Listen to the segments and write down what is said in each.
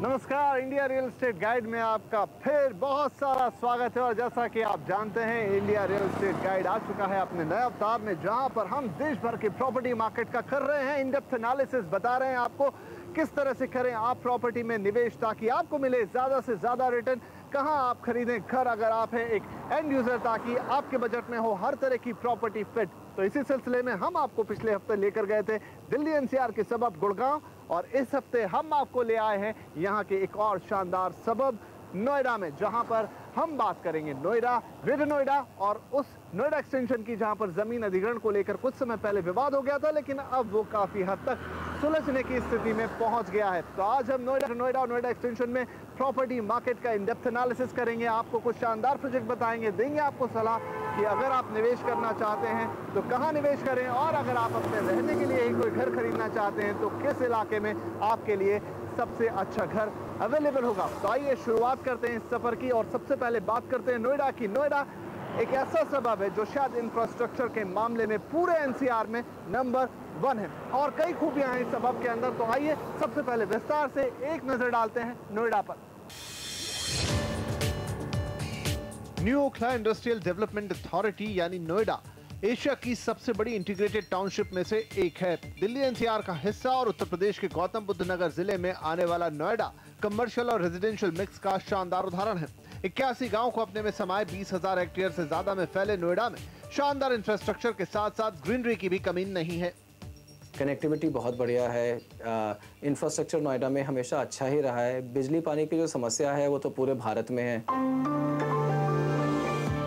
नमस्कार, India real estate guide में आपका फिर बहुत सारा स्वागत है। और जैसा कि आप जानते हैं, इंडिया रियल एस्टेट गाइड आ चुका है अपने नए अवतार में, जहां पर हम देश भर के प्रॉपर्टी मार्केट का कर रहे हैं इन डेप्थ एनालिसिस, बता रहे हैं आपको किस तरह से करें आप प्रॉपर्टी में निवेश ताकि आपको मिले ज़्यादा से ज़्यादा रिटर्न। कहां आप खरीदें घर अगर आप हैं एक एंड यूज़र, ताकि आपके बजट में हो हर तरह की प्रॉपर्टी फिट। तो इसी सिलसिले में हम आपको पिछले हफ्ते लेकर गए थे दिल्ली एनसीआर के सबब गुड़गांव, और इस हफ्ते हम आपको ले आए हैं यहाँ के एक और शानदार सबब नोएडा में, जहाँ पर हम बात करेंगे नोएडा, ग्रेटर नोएडा और उस नोएडा एक्सटेंशन की, जहाँ पर जमीन अधिग्रहण को लेकर कुछ समय पहले विवाद हो गया था, लेकिन अब वो काफी हद तक सुलझने की स्थिति में पहुंच गया है। तो आज हम नोएडा और नोएडा एक्सटेंशन में प्रॉपर्टी मार्केट का इन डेप्थ एनालिसिस करेंगे, आपको कुछ शानदार प्रोजेक्ट बताएंगे, देंगे आपको सलाह कि अगर आप निवेश करना चाहते हैं तो कहाँ निवेश करें, और अगर आप अपने रहने के लिए ही कोई घर खरीदना चाहते हैं तो किस इलाके में आपके लिए सबसे अच्छा घर अवेलेबल होगा। तो आइए शुरुआत करते हैं इस सफर की, और सबसे पहले बात करते हैं नोएडा की। नोएडा एक ऐसा सबब है जो शायद इंफ्रास्ट्रक्चर के मामले में पूरे एनसीआर में नंबर 1 है, और कई खूबियां हैं इस सबब के अंदर। तो आइए सबसे पहले विस्तार से एक नजर डालते हैं नोएडा पर। New Okhla industrial development authority यानी नोएडा एशिया की सबसे बड़ी इंटीग्रेटेड टाउनशिप में से एक है। दिल्ली एनसीआर का हिस्सा और उत्तर प्रदेश के गौतम बुद्ध नगर जिले में आने वाला नोएडा कमर्शियल और रेजिडेंशियल मिक्स का शानदार उदाहरण है। 81 गांव को अपने में समाये 20,000 हेक्टेयर से ज्यादा में फैले नोएडा में शानदार इंफ्रास्ट्रक्चर के साथ साथ ग्रीनरी की भी कमी नहीं है। कनेक्टिविटी बहुत बढ़िया है। इंफ्रास्ट्रक्चर नोएडा में हमेशा अच्छा ही रहा है। बिजली पानी की जो समस्या है वो तो पूरे भारत में है।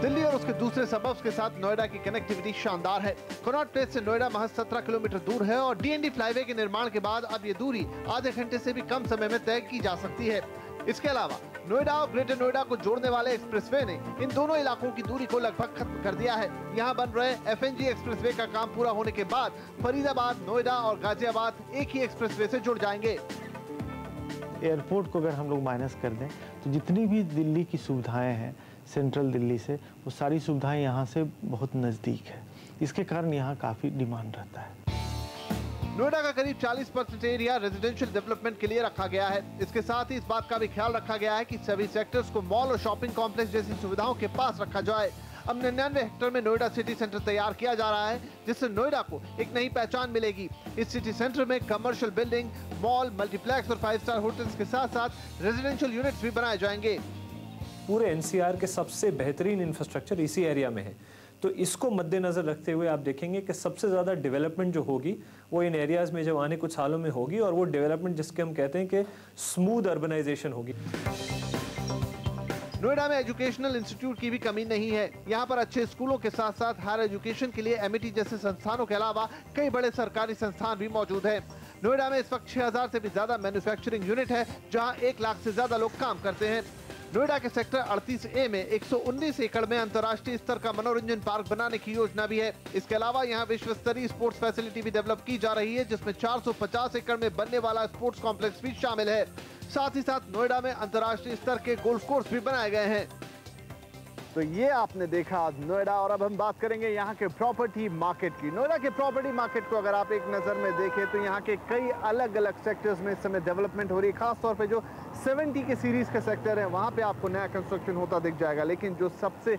दिल्ली और उसके दूसरे सबब्स के साथ नोएडा की कनेक्टिविटी शानदार है। कनॉट प्लेस से नोएडा महज 17 किलोमीटर दूर है, और डीएनडी फ्लाईवे के निर्माण के बाद अब ये दूरी आधे घंटे से भी कम समय में तय की जा सकती है। इसके अलावा नोएडा और ग्रेटर नोएडा को जोड़ने वाले एक्सप्रेसवे ने इन दोनों इलाकों की दूरी को लगभग खत्म कर दिया है। यहाँ बन रहे एफएनजी एक्सप्रेसवे का काम पूरा होने के बाद फरीदाबाद, नोएडा और गाजियाबाद एक ही एक्सप्रेसवे से जुड़ जाएंगे। एयरपोर्ट को अगर हम लोग माइनस कर दें तो जितनी भी दिल्ली की सुविधाएं हैं सेंट्रल दिल्ली से, वो सारी सुविधाएं यहाँ से बहुत नज़दीक है। इसके कारण यहाँ काफ़ी डिमांड रहता है। नोएडा का करीब 40% एरिया रेजिडेंशियल डेवलपमेंट के लिए रखा गया है। इसके साथ ही इस बात का भी ख्याल रखा गया है कि सभी सेक्टर्स को मॉल और शॉपिंग कॉम्प्लेक्स जैसी सुविधाओं के पास रखा जाए। अब 99 हेक्टेयर में नोएडा सिटी सेंटर तैयार किया जा रहा है, जिससे नोएडा को एक नई पहचान मिलेगी। इस सिटी सेंटर में कमर्शियल बिल्डिंग, मॉल, मल्टीप्लेक्स और 5 स्टार होटल्स के साथ साथ रेजिडेंशियल यूनिट्स भी बनाए जाएंगे। पूरे एनसीआर के सबसे बेहतरीन इंफ्रास्ट्रक्चर इसी एरिया में है, तो इसको मद्देनजर रखते हुए आप देखेंगे कि सबसे ज़्यादा डेवलपमेंट जो होगी वो इन एरियाज़ में जब आने कुछ सालों में होगी, और वो डेवलपमेंट जिसके हम कहते हैं कि स्मूथ अर्बनाइजेशन होगी। नोएडा में एजुकेशनल इंस्टीट्यूट की भी कमी नहीं है। यहाँ पर अच्छे स्कूलों के साथ साथ हायर एजुकेशन के लिए एमईटी जैसे संस्थानों के अलावा कई बड़े सरकारी संस्थान भी मौजूद हैं। नोएडा में इस वक्त 6000 से भी ज्यादा मैन्युफैक्चरिंग यूनिट है, जहाँ 1 लाख से ज्यादा लोग काम करते हैं। नोएडा के सेक्टर 38A में 119 एकड़ में अंतर्राष्ट्रीय स्तर का मनोरंजन पार्क बनाने की योजना भी है। इसके अलावा यहाँ विश्व स्तरीय स्पोर्ट्स फैसिलिटी भी डेवलप की जा रही है, जिसमें 450 एकड़ में बनने वाला स्पोर्ट्स कॉम्प्लेक्स भी शामिल है। साथ ही साथ नोएडा में अंतर्राष्ट्रीय स्तर के गोल्फ कोर्स भी बनाए गए हैं। तो ये आपने देखा आज नोएडा, और अब हम बात करेंगे यहाँ के प्रॉपर्टी मार्केट की। नोएडा के प्रॉपर्टी मार्केट को अगर आप एक नज़र में देखें तो यहाँ के कई अलग अलग सेक्टर्स में इस समय डेवलपमेंट हो रही है। खासतौर पे जो 70 के सीरीज़ के सेक्टर है वहाँ पे आपको नया कंस्ट्रक्शन होता दिख जाएगा। लेकिन जो सबसे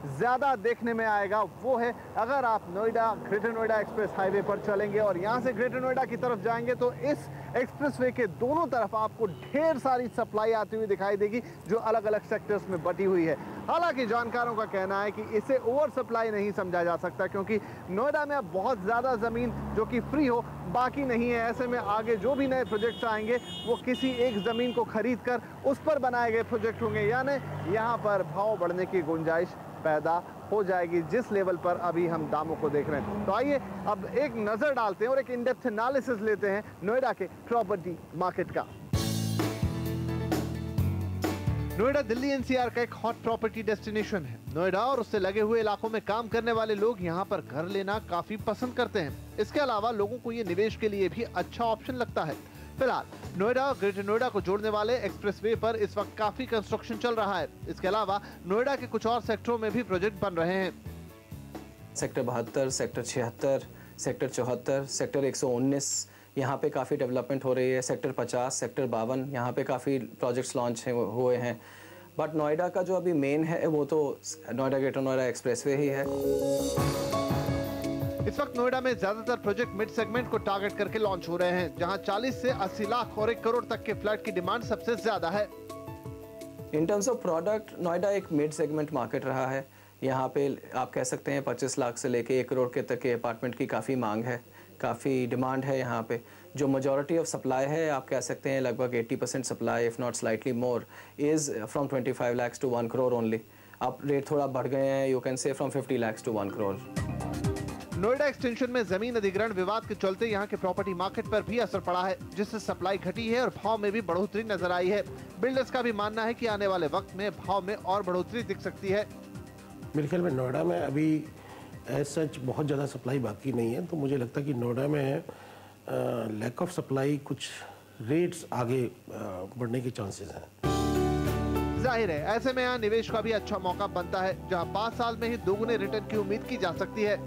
ज़्यादा देखने में आएगा वो है अगर आप Noida greater Noida express highway पर चलेंगे और यहाँ से ग्रेटर नोएडा की तरफ जाएंगे, तो इस एक्सप्रेसवे के दोनों तरफ आपको ढेर सारी सप्लाई आती हुई दिखाई देगी, जो अलग अलग सेक्टर्स में बटी हुई है। हालांकि जानकारों का कहना है कि इसे ओवर सप्लाई नहीं समझा जा सकता, क्योंकि नोएडा में अब बहुत ज़्यादा ज़मीन जो कि फ्री हो बाकी नहीं है। ऐसे में आगे जो भी नए प्रोजेक्ट्स आएंगे वो किसी एक ज़मीन को खरीद कर उस पर बनाए गए प्रोजेक्ट होंगे, यानी यहाँ पर भाव बढ़ने की गुंजाइश पैदा हो जाएगी, जिस लेवल पर अभी हम दामों को देख रहे हैं। तो आइए अब एक नज़र डालते हैं और एक इन डेप्थ एनालिसिस लेते हैं नोएडा के प्रॉपर्टी मार्केट का। नोएडा दिल्ली एनसीआर का एक हॉट प्रॉपर्टी डेस्टिनेशन है। नोएडा और उससे लगे हुए इलाकों में काम करने वाले लोग यहाँ पर घर लेना काफी पसंद करते हैं। इसके अलावा लोगों को ये निवेश के लिए भी अच्छा ऑप्शन लगता है। फिलहाल नोएडा और ग्रेटर नोएडा को जोड़ने वाले एक्सप्रेसवे पर इस वक्त काफी कंस्ट्रक्शन चल रहा है। इसके अलावा नोएडा के कुछ और सेक्टरों में भी प्रोजेक्ट बन रहे हैं। सेक्टर 72, सेक्टर 76, सेक्टर 74, सेक्टर 119 यहाँ पे काफ़ी डेवलपमेंट हो रही है। सेक्टर 50, सेक्टर 52 यहाँ पे काफ़ी प्रोजेक्ट्स लॉन्च हुए हैं। बट नोएडा का जो अभी मेन है वो तो नोएडा ग्रेटर नोएडा एक्सप्रेसवे ही है। इस वक्त नोएडा में ज्यादातर प्रोजेक्ट मिड सेगमेंट को टारगेट करके लॉन्च हो रहे हैं, जहां 40 से 80 लाख और 1 करोड़ तक के फ्लैट की डिमांड सबसे ज्यादा है। In terms of product Noida एक मिड सेगमेंट मार्केट रहा है। यहाँ पे आप कह सकते हैं 25 लाख से लेके 1 करोड़ के तक के अपार्टमेंट की काफ़ी मांग है, काफ़ी डिमांड है। यहाँ पे जो मेजॉरिटी ऑफ सप्लाई है आप कह सकते हैं लगभग 80% supply if not slightly more is from 25 lakh to 1 crore only. अब रेट थोड़ा बढ़ गए हैं, you can say from 50 lakh to 1 crore. Noida extension में जमीन अधिग्रहण विवाद के चलते यहाँ के प्रॉपर्टी मार्केट पर भी असर पड़ा है, जिससे सप्लाई घटी है और भाव में भी बढ़ोतरी नजर आई है। बिल्डर्स का भी मानना है कि आने वाले वक्त में भाव में और बढ़ोतरी दिख सकती है। मेरे ख्याल में नोएडा में अभी एज सच बहुत ज़्यादा सप्लाई बाकी नहीं है, तो मुझे लगता है कि नोएडा में लैक ऑफ सप्लाई कुछ रेट्स आगे बढ़ने के चांसेस हैं। जाहिर है ऐसे में यहाँ निवेश का भी अच्छा मौका बनता है, जहाँ 5 साल में ही दोगुने रिटर्न की उम्मीद की जा सकती है।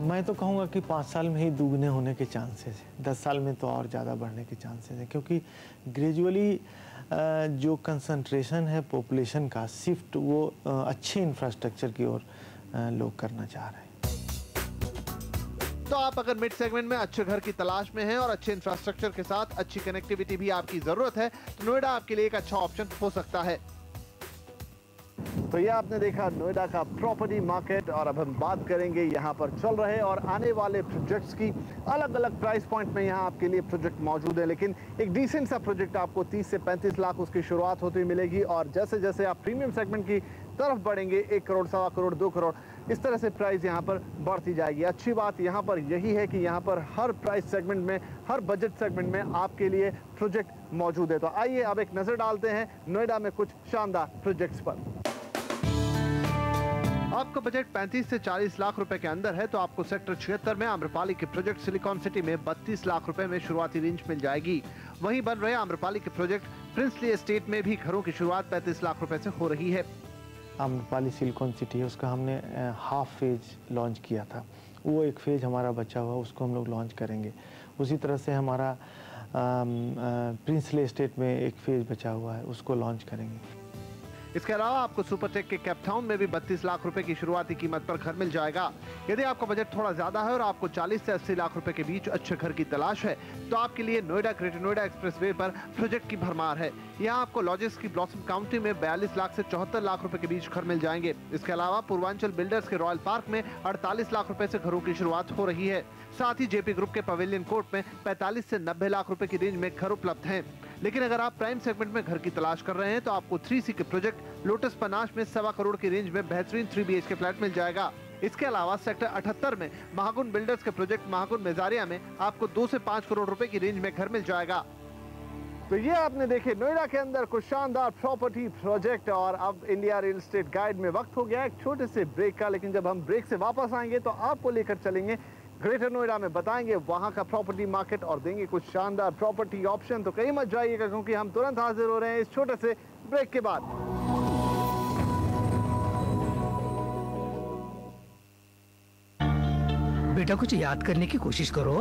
मैं तो कहूँगा कि 5 साल में ही दुगने होने के चांसेस हैं, 10 साल में तो और ज़्यादा बढ़ने के चांसेस हैं, क्योंकि ग्रेजुअली जो कंसंट्रेशन है पॉपुलेशन का शिफ्ट वो अच्छे इंफ्रास्ट्रक्चर की ओर लोग करना चाह रहे हैं। तो आप अगर मिड सेगमेंट में अच्छे घर की तलाश में हैं और अच्छे इंफ्रास्ट्रक्चर के साथ अच्छी कनेक्टिविटी भी आपकी जरूरत है, तो नोएडा आपके लिए एक अच्छा ऑप्शन हो सकता है। तो ये आपने देखा नोएडा का प्रॉपर्टी मार्केट, और अब हम बात करेंगे यहाँ पर चल रहे और आने वाले प्रोजेक्ट्स की। अलग अलग प्राइस पॉइंट में यहाँ आपके लिए प्रोजेक्ट मौजूद है, लेकिन एक डिसेंट सा प्रोजेक्ट आपको 30 से 35 लाख उसकी शुरुआत होती हुई मिलेगी, और जैसे जैसे आप प्रीमियम सेगमेंट की तरफ बढ़ेंगे 1 करोड़, 1.25 करोड़, 2 करोड़, इस तरह से प्राइस यहाँ पर बढ़ती जाएगी। अच्छी बात यहाँ पर यही है कि यहाँ पर हर प्राइस सेगमेंट में, हर बजट सेगमेंट में आपके लिए प्रोजेक्ट मौजूद है। तो आइए अब एक नज़र डालते हैं नोएडा में कुछ शानदार प्रोजेक्ट्स पर। आपका बजट 35 से 40 लाख रुपए के अंदर है तो आपको सेक्टर 76 में आम्रपाली के प्रोजेक्ट सिलिकॉन सिटी में 32 लाख रुपए में शुरुआती रेंज मिल जाएगी। वहीं बन रहे आम्रपाली के प्रोजेक्ट प्रिंसली एस्टेट में भी घरों की शुरुआत 35 लाख रुपए से हो रही है। आम्रपाली सिलिकॉन सिटी है, उसका हमने हाफ फेज लॉन्च किया था, वो एक फेज हमारा बचा हुआ, उसको हम लोग लॉन्च करेंगे। उसी तरह से हमारा प्रिंसली एस्टेट में एक फेज बचा हुआ है, उसको लॉन्च करेंगे। इसके अलावा आपको सुपरटेक के कैपटाउन में भी 32 लाख रुपए की शुरुआती कीमत पर घर मिल जाएगा। यदि आपका बजट थोड़ा ज्यादा है और आपको 40 से 80 लाख रुपए के बीच अच्छे घर की तलाश है, तो आपके लिए नोएडा ग्रेटर नोएडा एक्सप्रेसवे पर प्रोजेक्ट की भरमार है। यहाँ आपको लॉजिक्स की ब्लॉसम काउंटी में 42 लाख से 74 लाख रुपए के बीच घर मिल जाएंगे। इसके अलावा पूर्वांचल बिल्डर्स के रॉयल पार्क में 48 लाख रुपए से घरों की शुरुआत हो रही है। साथ ही जेपी ग्रुप के पवेलियन कोर्ट में 45 से 90 लाख रुपए की रेंज में घर उपलब्ध हैं। लेकिन अगर आप प्राइम सेगमेंट में घर की तलाश कर रहे हैं तो आपको 3C के प्रोजेक्ट लोटस पनाश में 1.25 करोड़ की रेंज में बेहतरीन 3 BHK फ्लैट मिल जाएगा। इसके अलावा सेक्टर 78 में महागुन बिल्डर्स के प्रोजेक्ट महागुन मेजारिया में आपको 2 से 5 करोड़ रुपए की रेंज में घर मिल जाएगा। तो ये आपने देखे नोएडा के अंदर कुछ शानदार प्रॉपर्टी प्रोजेक्ट, और अब इंडिया रियल एस्टेट गाइड में वक्त हो गया एक छोटे से ब्रेक का। लेकिन जब हम ब्रेक से वापस आएंगे तो आपको लेकर चलेंगे ग्रेटर नोएडा में, बताएंगे वहां का प्रॉपर्टी मार्केट और देंगे कुछ शानदार प्रॉपर्टी ऑप्शन। तो कहीं मत जाइएगा, क्योंकि हम तुरंत हाजिर हो रहे हैं इस छोटे से ब्रेक के बाद। बेटा कुछ याद करने की कोशिश करो।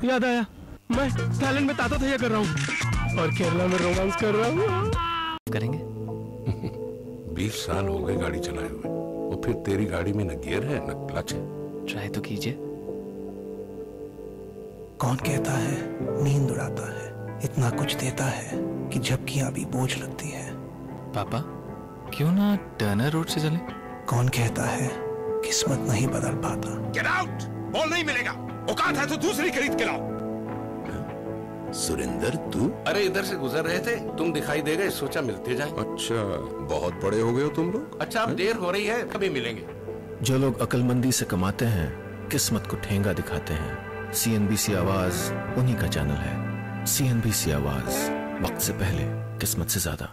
याद आया, मैं थाईलैंड में ताता थैया कर रहा हूँ और केरला में रोमांस कर रहा हूँ। करेंगे 20 साल हो गए गाड़ी चलाए हुए, और फिर तेरी गाड़ी में न गियर है न क्लच है। ट्राई तो कीजिए। कौन कहता है नींद उड़ाता है, इतना कुछ देता है कि झपकियां भी बोझ लगती है। पापा क्यों ना टर्नर रोड से चले? कौन कहता है किस्मत नहीं बदल पाता। गेट आउट, बॉल नहीं मिलेगा, औकात है तो दूसरी खरीद के लाओ। सुरेंद्र तू? अरे इधर से गुजर रहे थे, तुम दिखाई दे गए, सोचा मिलते जाएं। अच्छा, बहुत बड़े हो गए हो तुम लोग। अच्छा अब देर हो रही है, कभी मिलेंगे। जो लोग अक्लमंदी से कमाते हैं, किस्मत को ठेंगा दिखाते हैं। CNBC आवाज उन्हीं का चैनल है। CNBC आवाज, वक्त से पहले, किस्मत से ज्यादा।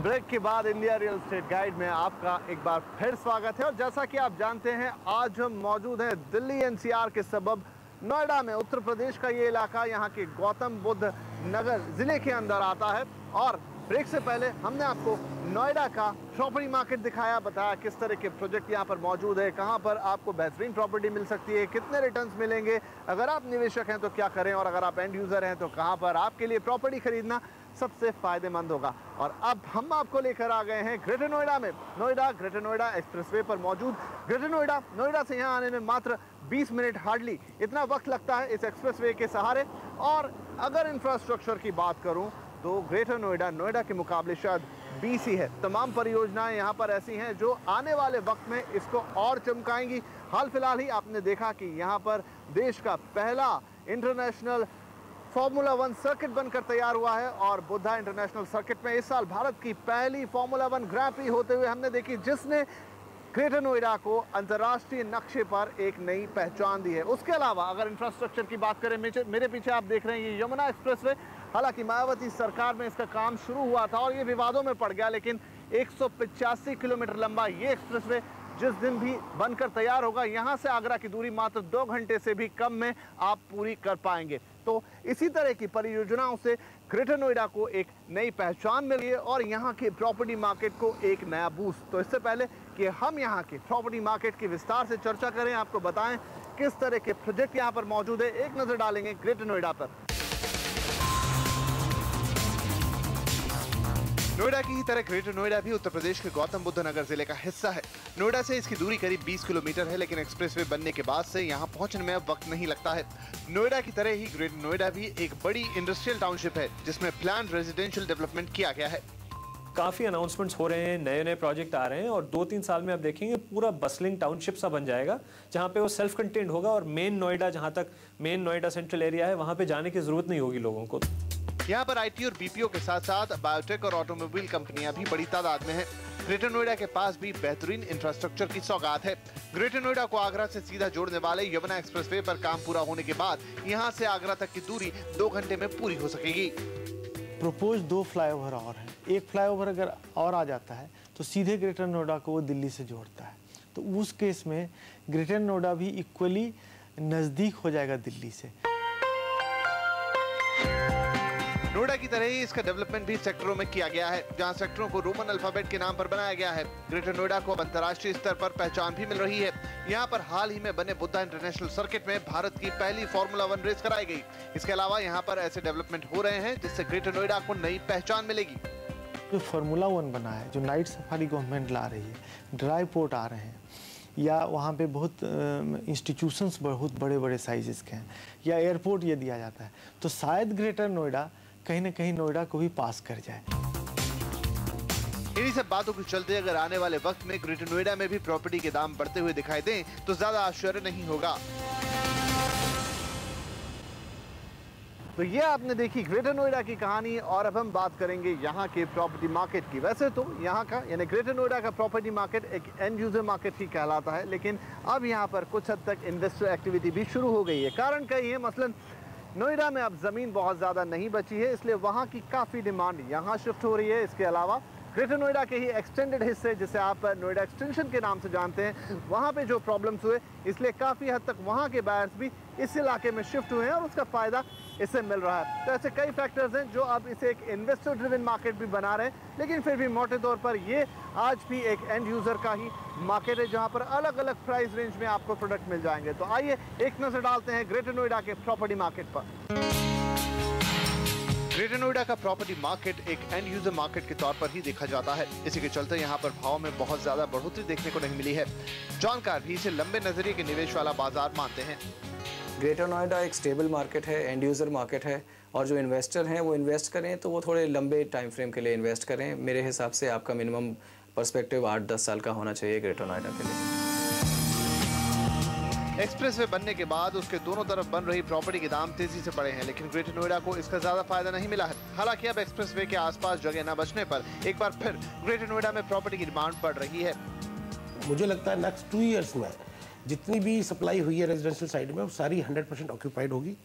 ब्रेक के बाद इंडिया रियल एस्टेट गाइड में आपका एक बार फिर स्वागत है। और जैसा कि आप जानते हैं, आज हम मौजूद हैं दिल्ली NCR के सबब नोएडा में। उत्तर प्रदेश का ये इलाका यहाँ के गौतम बुद्ध नगर जिले के अंदर आता है, और ब्रेक से पहले हमने आपको नोएडा का प्रॉपर्टी मार्केट दिखाया, बताया किस तरह के प्रोजेक्ट यहाँ पर मौजूद है, कहाँ पर आपको बेहतरीन प्रॉपर्टी मिल सकती है, कितने रिटर्न्स मिलेंगे, अगर आप निवेशक हैं तो क्या करें, और अगर आप एंड यूज़र हैं तो कहाँ पर आपके लिए प्रॉपर्टी खरीदना सबसे फ़ायदेमंद होगा। और अब हम आपको लेकर आ गए हैं ग्रेटर नोएडा में, नोएडा ग्रेटर नोएडा एक्सप्रेसवे पर मौजूद ग्रेटर नोएडा। नोएडा से यहाँ आने में मात्र 20 मिनट हार्डली इतना वक्त लगता है इस एक्सप्रेसवे के सहारे। और अगर इंफ्रास्ट्रक्चर की बात करूं तो ग्रेटर नोएडा नोएडा के मुकाबले शायद 20 ही है। तमाम परियोजनाएं यहाँ पर ऐसी हैं जो आने वाले वक्त में इसको और चमकाएंगी। हाल फिलहाल ही आपने देखा कि यहाँ पर देश का पहला इंटरनेशनल फार्मूला 1 सर्किट बनकर तैयार हुआ है, और बुद्धा इंटरनेशनल सर्किट में इस साल भारत की पहली फार्मूला 1 ग्रैंड प्री होते हुए हमने देखी, जिसने ग्रेटर नोएडा को अंतर्राष्ट्रीय नक्शे पर एक नई पहचान दी है। उसके अलावा अगर इंफ्रास्ट्रक्चर की बात करें, मेरे पीछे आप देख रहे हैं ये यमुना एक्सप्रेसवे। हालांकि मायावती सरकार में इसका काम शुरू हुआ था और ये विवादों में पड़ गया, लेकिन 185 किलोमीटर लंबा ये एक्सप्रेसवे जिस दिन भी बनकर तैयार होगा, यहाँ से आगरा की दूरी मात्र 2 घंटे से भी कम में आप पूरी कर पाएंगे। तो इसी तरह की परियोजनाओं से ग्रेटर नोएडा को एक नई पहचान मिली है और यहाँ के प्रॉपर्टी मार्केट को एक नया बूस्ट। तो इससे पहले कि हम यहाँ के प्रॉपर्टी मार्केट की विस्तार से चर्चा करें, आपको बताएं किस तरह के प्रोजेक्ट यहाँ पर मौजूद है, एक नजर डालेंगे ग्रेटर नोएडा पर। नोएडा की ही तरह ग्रेटर नोएडा भी उत्तर प्रदेश के गौतम बुद्ध नगर जिले का हिस्सा है। नोएडा से इसकी दूरी करीब 20 किलोमीटर है, लेकिन एक्सप्रेसवे बनने के बाद से यहाँ पहुँचने में अब वक्त नहीं लगता है। नोएडा की तरह ही ग्रेटर नोएडा भी एक बड़ी इंडस्ट्रियल टाउनशिप है, जिसमें प्लान रेजिडेंशियल डेवलपमेंट किया गया है। काफ़ी अनाउंसमेंट्स हो रहे हैं, नए नए प्रोजेक्ट आ रहे हैं, और 2-3 साल में आप देखेंगे पूरा बसलिंग टाउनशिप सा बन जाएगा, जहाँ पे वो सेल्फ कंटेन्ड होगा, और मेन नोएडा, जहाँ तक मेन नोएडा सेंट्रल एरिया है, वहाँ पे जाने की जरूरत नहीं होगी लोगों को। यहाँ पर IT और BPO के साथ साथ बायोटेक और ऑटोमोबाइल कंपनियां भी बड़ी तादाद में हैं। ग्रेटर नोएडा के पास भी बेहतरीन इंफ्रास्ट्रक्चर की सौगात है। ग्रेटर नोएडा को आगरा से सीधा जोड़ने वाले यमुना एक्सप्रेसवे पर काम पूरा होने के बाद यहाँ से आगरा तक की दूरी 2 घंटे में पूरी हो सकेगी। प्रोपोज 2 फ्लाईओवर और हैं। एक फ्लाईओवर अगर और आ जाता है तो सीधे ग्रेटर नोएडा को वो दिल्ली से जोड़ता है, तो उस केस में ग्रेटर नोएडा भी इक्वली नज़दीक हो जाएगा दिल्ली से। नोएडा की तरह ही इसका डेवलपमेंट भी सेक्टरों में किया गया है, जहां सेक्टरों को रोमन अल्फाबेट के नाम पर बनाया गया है। ग्रेटर नोएडा को अब अंतर्राष्ट्रीय स्तर पर पहचान भी मिल रही है। यहां पर हाल ही में बने बुद्धा इंटरनेशनल सर्किट में भारत की पहली फार्मूला 1 रेस कराई गई। इसके अलावा यहां पर ऐसे डेवलपमेंट हो रहे हैं जिससे ग्रेटर नोएडा को नई पहचान मिलेगी। जो फार्मूला 1 बना है, जो नाइट सफारी गवर्नमेंट ला रही है, ड्राई पोर्ट आ रहे हैं, या वहाँ पे बहुत इंस्टीट्यूशंस बहुत बड़े बड़े साइजेस के हैं, या एयरपोर्ट ये दिया जाता है, तो शायद ग्रेटर नोएडा कहीं ना कहीं नोएडा को भी पास कर जाए। इन्हीं सब बातों के चलते अगर आने वाले वक्त में ग्रेटर नोएडा में भी प्रॉपर्टी के दाम बढ़ते हुए दिखाई दें तो ज्यादा आश्चर्य नहीं होगा। तो ये आपने देखी ग्रेटर नोएडा की कहानी, और अब हम बात करेंगे यहाँ के प्रॉपर्टी मार्केट की। वैसे तो यहाँ का यानी ग्रेटर नोएडा का प्रॉपर्टी मार्केट एक एंड यूजर मार्केट ही कहलाता है, लेकिन अब यहाँ पर कुछ हद तक इन्वेस्टर एक्टिविटी भी शुरू हो गई है। कारण कई है, मसलन नोएडा में अब ज़मीन बहुत ज़्यादा नहीं बची है, इसलिए वहाँ की काफ़ी डिमांड यहाँ शिफ्ट हो रही है। इसके अलावा ग्रेटर नोएडा के ही एक्सटेंडेड हिस्से, जिसे आप नोएडा एक्सटेंशन के नाम से जानते हैं, वहाँ पे जो प्रॉब्लम्स हुए, इसलिए काफ़ी हद तक वहाँ के बायर्स भी इस इलाके में शिफ्ट हुए हैं और उसका फ़ायदा इससे मिल रहा है। तो ऐसे कई फैक्टर्स हैं जो अब इसे एक इन्वेस्टर ड्रिवन मार्केट भी बना रहे हैं, लेकिन फिर भी मोटे तौर पर ये आज भी एक एंड यूज़र का ही मार्केट है, जहाँ पर अलग अलग प्राइस रेंज में आपको प्रोडक्ट मिल जाएंगे। तो आइए एक नज़र डालते हैं ग्रेटर नोएडा के प्रॉपर्टी मार्केट पर। ग्रेटर नोएडा का प्रॉपर्टी मार्केट एक एंड यूजर मार्केट के तौर पर ही देखा जाता है। इसी के चलते यहाँ पर भाव में बहुत ज्यादा बढ़ोतरी देखने को नहीं मिली है। जानकार भी इसे लंबे नजरिए के निवेश वाला बाजार मानते हैं। ग्रेटर नोएडा एक स्टेबल मार्केट है, एंड यूज़र मार्केट है, और जो इन्वेस्टर हैं वो इन्वेस्ट करें तो वो थोड़े लंबे टाइम फ्रेम के लिए इन्वेस्ट करें। मेरे हिसाब से आपका मिनिमम पर्सपेक्टिव 8-10 साल का होना चाहिए ग्रेटर नोएडा के लिए। एक्सप्रेसवे बनने के बाद उसके दोनों तरफ बन रही प्रॉपर्टी के दाम तेजी से बढ़े हैं, लेकिन ग्रेटर नोएडा को इसका ज्यादा फायदा नहीं मिला है। हालांकि अब एक्सप्रेसवे के आसपास जगह न बचने पर एक बार फिर ग्रेटर नोएडा में प्रॉपर्टी की डिमांड बढ़ रही है। मुझे लगता है नेक्स्ट 2 ईयर्स में जितनी भी सप्लाई हुई है रेजिडेंशियल साइड में वो सारी 100% ऑक्यूपाइड होगी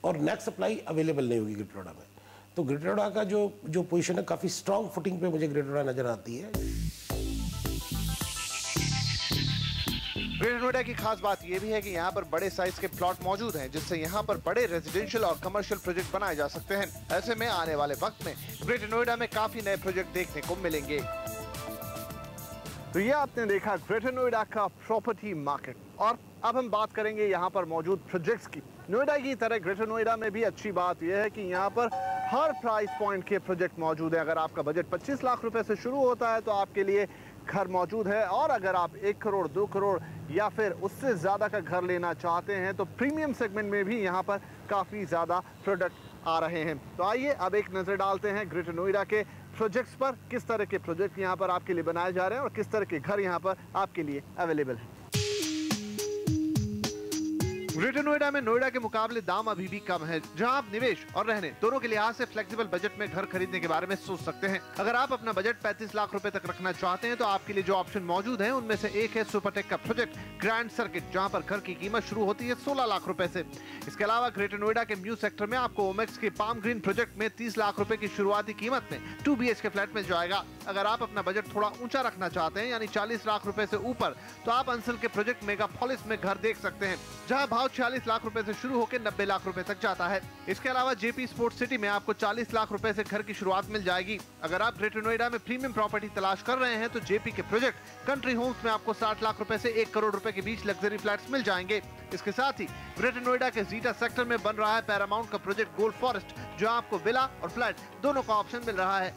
और नेक्स्ट सप्लाई अवेलेबल नहीं होगी ग्रेटर नोएडा में। तो ग्रेटर नोएडा का जो पोजीशन है काफ़ी स्ट्रॉन्ग फुटिंग पे मुझे ग्रेटर नोएडा नज़र आती है। ग्रेटर नोएडा की खास बात यह भी है कि यहाँ पर बड़े साइज के प्लॉट मौजूद हैं, जिससे यहाँ पर बड़े रेजिडेंशियल और कमर्शियल प्रोजेक्ट बनाए जा सकते हैं। ऐसे में आने वाले वक्त में ग्रेटर नोएडा में काफी नए प्रोजेक्ट देखने को मिलेंगे। तो ये आपने देखा ग्रेटर नोएडा का प्रॉपर्टी मार्केट, और अब हम बात करेंगे यहाँ पर मौजूद प्रोजेक्ट्स की। नोएडा की तरह ग्रेटर नोएडा में भी अच्छी बात यह है कि यहाँ पर हर प्राइस पॉइंट के प्रोजेक्ट मौजूद है। अगर आपका बजट 25 लाख रुपए से शुरू होता है तो आपके लिए घर मौजूद है, और अगर आप 1 करोड़ 2 करोड़ या फिर उससे ज़्यादा का घर लेना चाहते हैं तो प्रीमियम सेगमेंट में भी यहाँ पर काफ़ी ज़्यादा प्रोडक्ट आ रहे हैं। तो आइए अब एक नज़र डालते हैं ग्रेटर नोएडा के प्रोजेक्ट्स पर, किस तरह के प्रोजेक्ट यहाँ पर आपके लिए बनाए जा रहे हैं और किस तरह के घर यहाँ पर आपके लिए अवेलेबल हैं। ग्रेटर नोएडा में नोएडा के मुकाबले दाम अभी भी कम है, जहां आप निवेश और रहने दोनों के लिहाज से फ्लेक्सिबल बजट में घर खरीदने के बारे में सोच सकते हैं। अगर आप अपना बजट 35 लाख रुपए तक रखना चाहते हैं तो आपके लिए जो ऑप्शन मौजूद हैं उनमें से एक है सुपरटेक का प्रोजेक्ट ग्रैंड सर्किट, जहां पर घर की कीमत शुरू होती है 16 लाख रुपए से। इसके अलावा ग्रेटर नोएडा के म्यू सेक्टर में आपको ओमेक्स के पाम ग्रीन प्रोजेक्ट में 30 लाख रुपए की शुरुआती कीमत में 2 BHK फ्लैट मिल जाएगा। अगर आप अपना बजट थोड़ा ऊंचा रखना चाहते हैं, यानी 40 लाख रुपए से ऊपर, तो आप अंसल के प्रोजेक्ट मेगापोलिस में घर देख सकते हैं, जहां भाव 40 लाख रुपए से शुरू होकर 90 लाख रुपए तक जाता है। इसके अलावा जेपी स्पोर्ट्स सिटी में आपको 40 लाख रुपए से घर की शुरुआत मिल जाएगी। अगर आप ग्रेटर नोएडा में प्रीमियम प्रॉपर्टी तलाश कर रहे हैं तो जेपी के प्रोजेक्ट कंट्री होम्स में आपको 60 लाख रुपए से 1 करोड़ रुपए के बीच लग्जरी फ्लैट्स मिल जाएंगे। इसके साथ ही ग्रेटर नोएडा के जीटा सेक्टर में बन रहा है पैरामाउंट का प्रोजेक्ट गोल्ड फॉरेस्ट, जो आपको विला और फ्लैट दोनों का ऑप्शन मिल रहा है।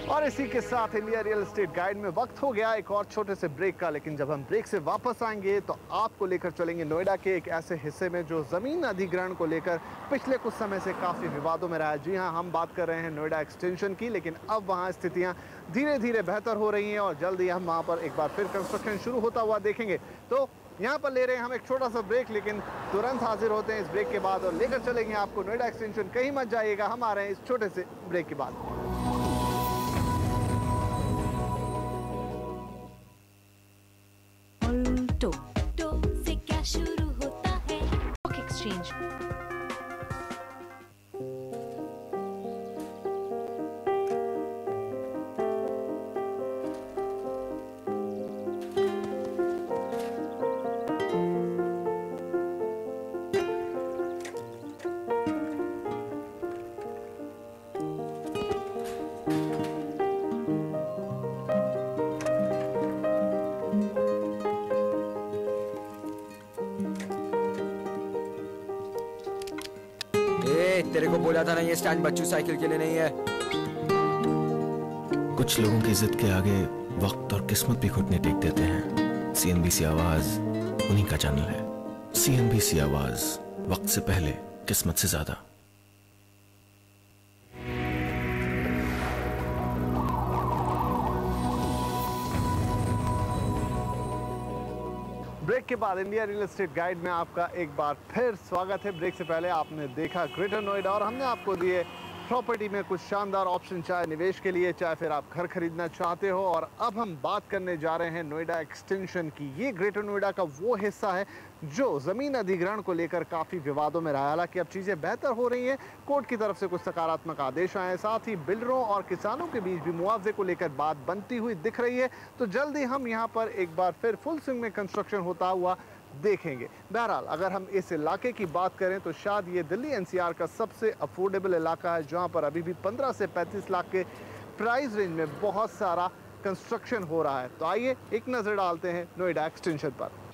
और इसी के साथ इंडिया रियल एस्टेट गाइड में वक्त हो गया एक और छोटे से ब्रेक का, लेकिन जब हम ब्रेक से वापस आएंगे तो आपको लेकर चलेंगे नोएडा के एक ऐसे हिस्से में जो जमीन अधिग्रहण को लेकर पिछले कुछ समय से काफी विवादों में रहा है। जी हाँ, हम बात कर रहे हैं नोएडा एक्सटेंशन की, लेकिन अब वहाँ स्थितियाँ धीरे धीरे बेहतर हो रही हैं और जल्द ही हम वहाँ पर एक बार फिर कंस्ट्रक्शन शुरू होता हुआ देखेंगे। तो यहाँ पर ले रहे हैं हम एक छोटा सा ब्रेक, लेकिन तुरंत हाजिर होते हैं इस ब्रेक के बाद और लेकर चलेंगे आपको नोएडा एक्सटेंशन। कहीं मत जाइएगा, हम आ रहे हैं इस छोटे से ब्रेक के बाद। टो से क्या शुरू होता है? Stock exchange. तेरे को बोला था ना, ये स्टैंड बच्चों साइकिल के लिए नहीं है। कुछ लोगों की जिद के आगे वक्त और किस्मत भी घुटने टेक देते हैं। CNBC आवाज उन्हीं का चैनल है। CNBC आवाज, वक्त से पहले, किस्मत से ज्यादा। ब्रेक के बाद इंडिया रियल एस्टेट गाइड में आपका एक बार फिर स्वागत है। ब्रेक से पहले आपने देखा ग्रेटर नोएडा और हमने आपको दिए प्रॉपर्टी में कुछ शानदार ऑप्शन, चाहे निवेश के लिए, चाहे फिर आप घर खरीदना चाहते हो। और अब हम बात करने जा रहे हैं नोएडा एक्सटेंशन की। ये ग्रेटर नोएडा का वो हिस्सा है जो ज़मीन अधिग्रहण को लेकर काफ़ी विवादों में रहा। हालांकि अब चीज़ें बेहतर हो रही हैं, कोर्ट की तरफ से कुछ सकारात्मक आदेश आए हैं, साथ ही बिल्डरों और किसानों के बीच भी मुआवजे को लेकर बात बनती हुई दिख रही है। तो जल्द ही हम यहाँ पर एक बार फिर फुल स्विंग में कंस्ट्रक्शन होता हुआ देखेंगे। बहरहाल अगर हम इस इलाके की बात करें तो शायद ये दिल्ली NCR का सबसे अफोर्डेबल इलाका है, जहाँ पर अभी भी 15 से 35 लाख के प्राइस रेंज में बहुत सारा कंस्ट्रक्शन हो रहा है। तो आइए एक नज़र डालते हैं नोएडा एक्सटेंशन पर।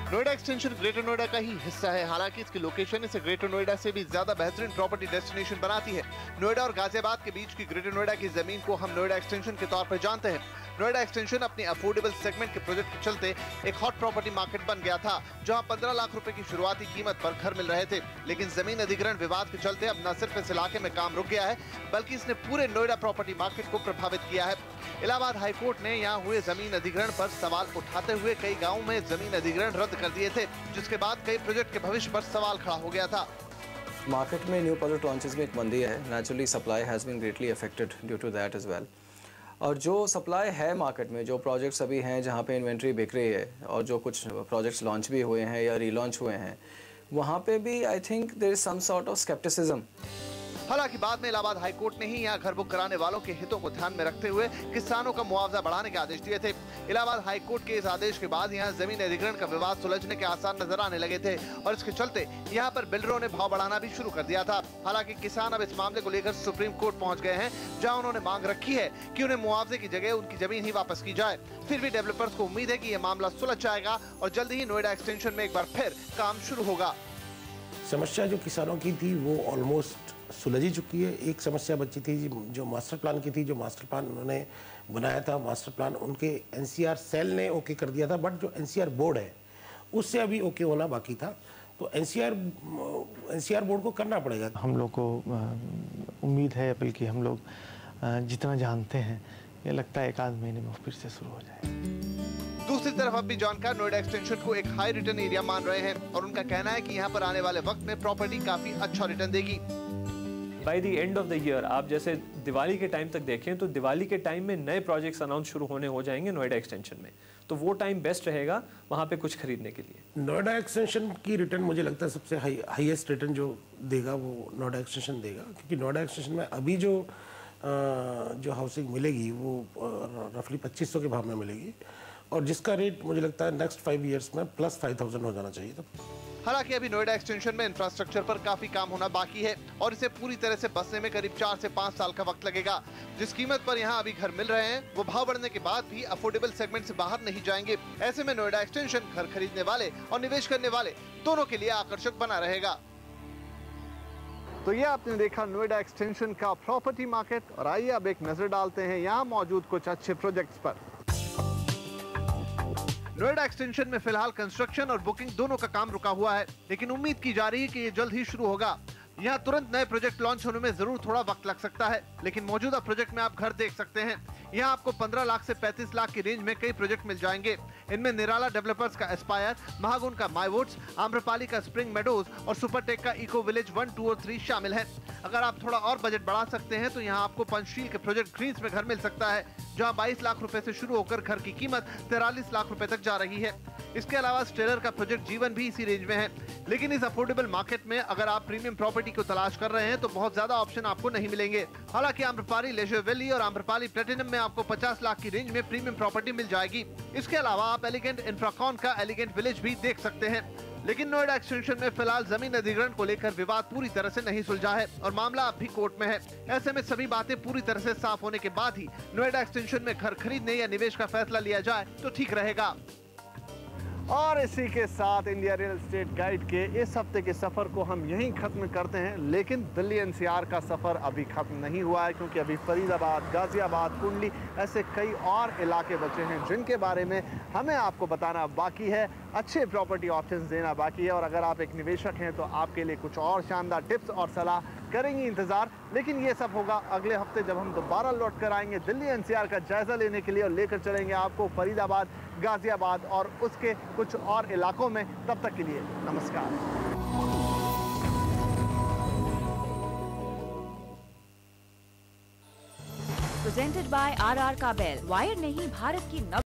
नोएडा एक्सटेंशन ग्रेटर नोएडा का ही हिस्सा है। हालांकि इसकी लोकेशन इसे ग्रेटर नोएडा से भी ज्यादा बेहतरीन प्रॉपर्टी डेस्टिनेशन बनाती है। नोएडा और गाजियाबाद के बीच की ग्रेटर नोएडा की जमीन को हम नोएडा एक्सटेंशन के तौर पर जानते हैं। नोएडा एक्सटेंशन अपनी अफोर्डेबल सेगमेंट के प्रोजेक्ट के चलते एक हॉट प्रॉपर्टी मार्केट बन गया था, जहां 15 लाख रुपए की शुरुआती कीमत पर घर मिल रहे थे। लेकिन जमीन अधिग्रहण विवाद के चलते अब न सिर्फ इस इलाके में काम रुक गया है, बल्कि इसने पूरे नोएडा प्रॉपर्टी मार्केट को प्रभावित किया है। इलाहाबाद हाईकोर्ट ने यहाँ हुए जमीन अधिग्रहण पर सवाल उठाते हुए कई गाँव में जमीन अधिग्रहण रद्द कर दिए थे, जिसके बाद कई प्रोजेक्ट के भविष्य पर सवाल खड़ा हो गया था। मार्केट में न्यू प्रोजेक्ट लॉन्चेस में एक मंदी है। Naturally supply has been greatly affected due to that as well. और जो सप्लाई है मार्केट में, जो प्रोजेक्ट्स अभी हैं जहाँ पे इन्वेंट्री बिक रही है और जो कुछ प्रोजेक्ट्स लॉन्च भी हुए हैं या रीलॉन्च हुए हैं, वहाँ पे भी I think there is some sort of scepticism हालांकि बाद में इलाहाबाद हाईकोर्ट ने ही यहाँ घर बुक कराने वालों के हितों को ध्यान में रखते हुए किसानों का मुआवजा बढ़ाने के आदेश दिए थे। इलाहाबाद हाईकोर्ट के इस आदेश के बाद यहाँ जमीन अधिग्रहण का विवाद सुलझने के आसार नजर आने लगे थे और इसके चलते यहाँ पर बिल्डरों ने भाव बढ़ाना भी शुरू कर दिया था। हालांकि किसान अब इस मामले को लेकर सुप्रीम कोर्ट पहुँच गए हैं, जहाँ उन्होंने मांग रखी है कि उन्हें मुआवजे की जगह उनकी जमीन ही वापस की जाए। फिर भी डेवलपर्स को उम्मीद है कि यह मामला सुलझ जाएगा और जल्द ही नोएडा एक्सटेंशन में एक बार फिर काम शुरू होगा। समस्या जो किसानों की थी वो ऑलमोस्ट सुलझ ही चुकी है। एक समस्या बची थी जो मास्टर प्लान की थी, जो मास्टर प्लान उन्होंने बनाया था, मास्टर प्लान उनके एनसीआर सेल ने ओके कर दिया था, बट जो एनसीआर बोर्ड है उससे अभी ओके होना बाकी था। तो एनसीआर बोर्ड को करना पड़ेगा। हम लोग को उम्मीद है, बल्कि हम लोग जितना जानते हैं ये लगता है 1 आध महीने में फिर से शुरू हो जाए। दूसरी तरफ अब भी जानकार नोएडा एक्सटेंशन को एक हाई रिटर्न एरिया मान रहे हैं और उनका कहना है कि यहाँ पर आने वाले वक्त में प्रॉपर्टी काफी अच्छा रिटर्न देगी। By the end of the year आप जैसे दिवाली के टाइम तक देखें तो दिवाली के टाइम में नए प्रोजेक्ट्स अनाउंस शुरू होने हो जाएंगे नोएडा एक्सटेंशन में, तो वो टाइम बेस्ट रहेगा वहाँ पे कुछ खरीदने के लिए। नोएडा एक्सटेंशन की रिटर्न मुझे लगता है सबसे हाईएस्ट रिटर्न जो देगा वो नोएडा एक्सटेंशन देगा, क्योंकि नोएडा एक्सटेंशन में अभी जो हाउसिंग मिलेगी वो रफली 2500 के भाव में मिलेगी और जिसका रेट मुझे लगता है नेक्स्ट 5 ईयर्स में प्लस 5000 हो जाना चाहिए। हालांकि अभी नोएडा एक्सटेंशन में इंफ्रास्ट्रक्चर पर काफी काम होना बाकी है और इसे पूरी तरह से बसने में करीब 4 से 5 साल का वक्त लगेगा। जिस कीमत पर यहाँ अभी घर मिल रहे हैं वो भाव बढ़ने के बाद भी अफोर्डेबल सेगमेंट से बाहर नहीं जाएंगे। ऐसे में नोएडा एक्सटेंशन घर खरीदने वाले और निवेश करने वाले दोनों के लिए आकर्षक बना रहेगा। तो ये आपने देखा नोएडा एक्सटेंशन का प्रॉपर्टी मार्केट और आइए अब एक नजर डालते हैं यहाँ मौजूद कुछ अच्छे प्रोजेक्ट्स पर। नोएडा एक्सटेंशन में फिलहाल कंस्ट्रक्शन और बुकिंग दोनों का काम रुका हुआ है, लेकिन उम्मीद की जा रही है कि ये जल्द ही शुरू होगा। यहाँ तुरंत नए प्रोजेक्ट लॉन्च होने में जरूर थोड़ा वक्त लग सकता है, लेकिन मौजूदा प्रोजेक्ट में आप घर देख सकते हैं। यहाँ आपको 15 लाख से 35 लाख की रेंज में कई प्रोजेक्ट मिल जाएंगे। इनमें निराला डेवलपर्स का एस्पायर, महागुन का माईवुड्स, आम्रपाली का स्प्रिंग मेडोज और सुपरटेक का इको विलेज 1, 2 और 3 शामिल है। अगर आप थोड़ा और बजट बढ़ा सकते हैं तो यहाँ आपको पंचशील के प्रोजेक्ट ग्रीन्स में घर मिल सकता है, जहाँ 22 लाख रुपए से शुरू होकर घर की कीमत 43 लाख रुपए तक जा रही है। इसके अलावा स्टेलर का प्रोजेक्ट जीवन भी इसी रेंज में है। लेकिन इस अफोर्डेबल मार्केट में अगर आप प्रीमियम प्रॉपर्टी को तलाश कर रहे हैं तो बहुत ज्यादा ऑप्शन आपको नहीं मिलेंगे। हालांकि आम्रपाली लेजर वैली और आम्रपाली प्लेटिनम में आपको 50 लाख की रेंज में प्रीमियम प्रॉपर्टी मिल जाएगी। इसके अलावा आप एलिगेंट इंफ्राकॉन का एलिगेंट विलेज भी देख सकते हैं। लेकिन नोएडा एक्सटेंशन में फिलहाल जमीन अधिग्रहण को लेकर विवाद पूरी तरह से नहीं सुलझा है और मामला अब भी कोर्ट में है। ऐसे में सभी बातें पूरी तरह से साफ होने के बाद ही नोएडा एक्सटेंशन में घर खरीदने या निवेश का फैसला लिया जाए तो ठीक रहेगा। और इसी के साथ इंडिया रियल एस्टेट गाइड के इस हफ्ते के सफ़र को हम यहीं ख़त्म करते हैं। लेकिन दिल्ली एनसीआर का सफ़र अभी ख़त्म नहीं हुआ है, क्योंकि अभी फरीदाबाद, गाज़ियाबाद, कुंडली ऐसे कई और इलाके बचे हैं जिनके बारे में हमें आपको बताना बाकी है, अच्छे प्रॉपर्टी ऑप्शंस देना बाकी है। और अगर आप एक निवेशक हैं तो आपके लिए कुछ और शानदार टिप्स और सलाह करेंगे इंतज़ार। लेकिन ये सब होगा अगले हफ्ते जब हम दोबारा लौट कर आएंगे दिल्ली एनसीआर का जायज़ा लेने के लिए और लेकर चलेंगे आपको फरीदाबाद, गाज़ियाबाद और उसके कुछ और इलाकों में। तब तक के लिए नमस्कार। Presented by RR Kabel. Wire नहीं, भारत की